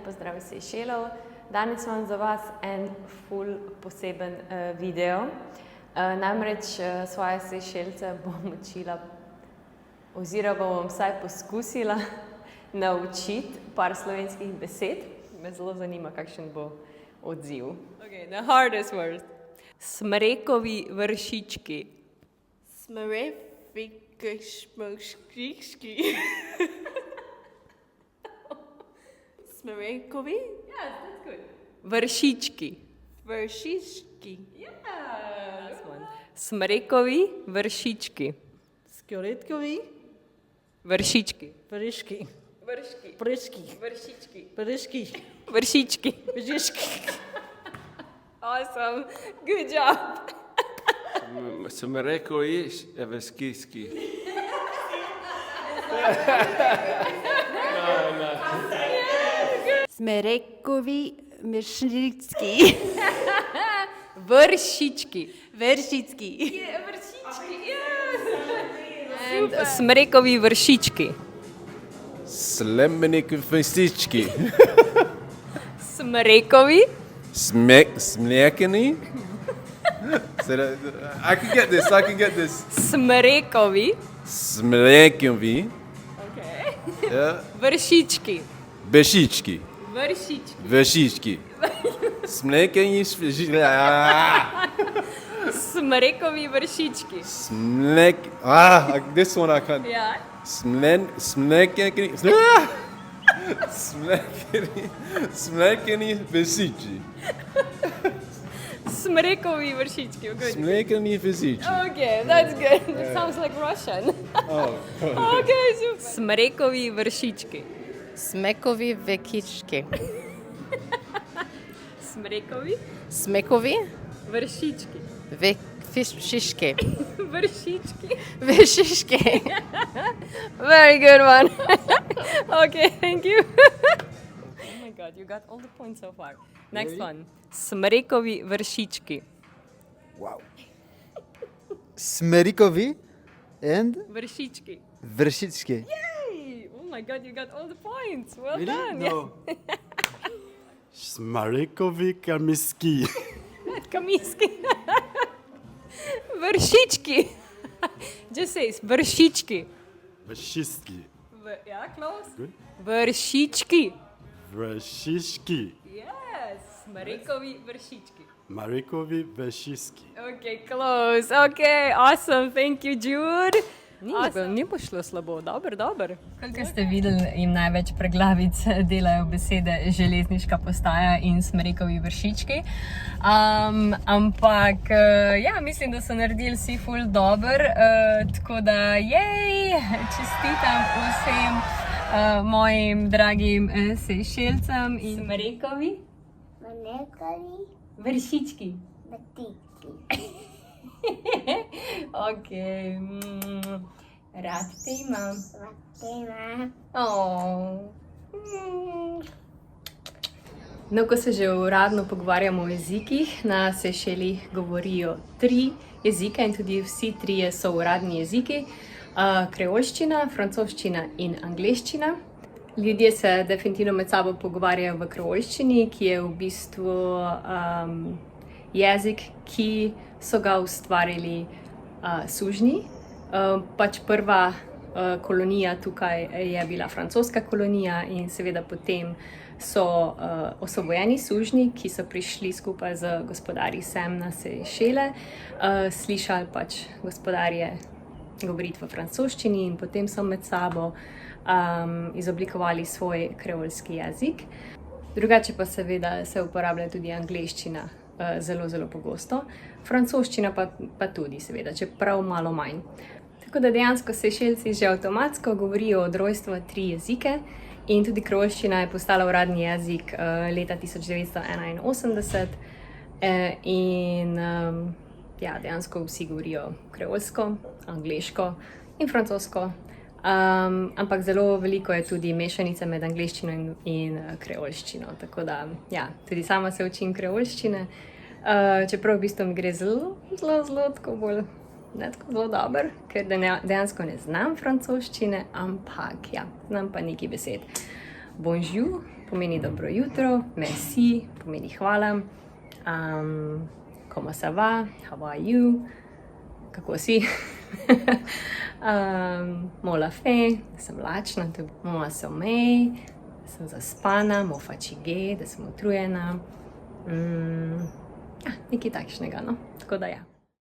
lep pozdrav iz Sejšelov. Danes imam za vas en ful poseben video. Namreč svoje Sejšelce bom učila, oziroma bom vsaj poskusila naučiti par slovenskih besed. Me zelo zanima, kakšen bo odziv. Okay, the hardest word. Smrekovi vršički. Smrekovi? Yes, that's good. Vršički. Vršički. Yeah. This one. Smrekovi vršički. Skjoretkovi? Vršički. Vriški. Vrški. Vriški. Vršički. Vriški. Vršički. Vriški. Awesome. Good job. Smrekovi vršički. Smrekovi vršički. Vršički. Vršički. Yeah, vršički. Yes. And smrekovi vršički. Slemmenik vršički. Smrekovi. Smrekeni. I can get this. Smrekovi. Smrekovi. Okay. Yeah. Vršički. Vršički. Vršički. Vršički. Smrekeni vršički. Smrekovi vršički. This one I can't. Yeah. Smrekeni vršički. Smrekovi vršički. Good. Smrekeni vršički. Okay, that's good. It sounds like Russian. Okay, super. Smrekovi vršički. Smekovi vekički. Smrekovi Smekovi vršički. vekiški. Vršički. Vršiški. Very good one. Okay, thank you. Oh my god, you got all the points so far. Next one. Smrekovi vršički. Wow. Smerikovi and Vršički. Vršički. Yay! Oh my god, you got all the points. Well Really? done. No. Smrekovi kamiski. Kamiski. Vršički. Just say vršički. Vršički. Yeah, close. Good. Vršički. Vršički. Yes. Smrekovi vršički. Marekovi vršički. Okay, close. Okay, awesome. Thank you, Jude. Ni bo šlo slabo. Dobro. Kolikor ste videli, jim največ preglavic delajo besede železniška postaja in smrekovi vršički. Ampak, ja, mislim, da so naredili vsi ful dober. Tako da, jej, čestitam vsem mojim dragim Sejšelcem in smrekovi vršički. Okay. Rad te imam. Oh. No, ko se že uradno pogovarjamo o jezikih, na Sejšelih govorijo 3 jezike in tudi vsi 3 so uradni jeziki. Kreolščina, francoščina in angleščina. Ljudje se definitivno med sabo pogovarjajo v kreolščini, ki je v bistvu jezik, ki so ga ustvarili sužnji. Pač prva kolonija tukaj je bila francoska kolonija in seveda potem so osvobojeni sužnji, ki so prišli skupaj z gospodarji sem na Sejšele, slišali pač gospodarje govoriti v francoščini in potem so med sabo izoblikovali svoj kreolski jezik. Drugače pa seveda se uporablja tudi angleščina zelo pogosto. Francoščina pa tudi seveda, čeprav malo manj. Tako da dejansko Sejšelci že avtomatsko govorijo od rojstva 3 jezike in tudi kreolščina je postala uradni jezik leta 1981 in ja, dejansko vsi govorijo kreolsko, angleško in francosko. Ampak zelo veliko je tudi mešanice med angleščino in kreolščino. Tako da, ja, tudi sama se učim kreolščine. Čeprav v bistvu mi gre zelo tako bolj, ne tako zelo dobro, ker dejansko ne znam francoščine, ampak ja, znam pa nekaj besed. Bonjour, pomeni dobro jutro, merci pomeni hvala, comment ça va, how are you, kako si, mon la fin, da sem lačna, mon sommeil, da sem zaspana, mon fatigué, da sem utrujena, nekaj takšnega, no, tako da ja.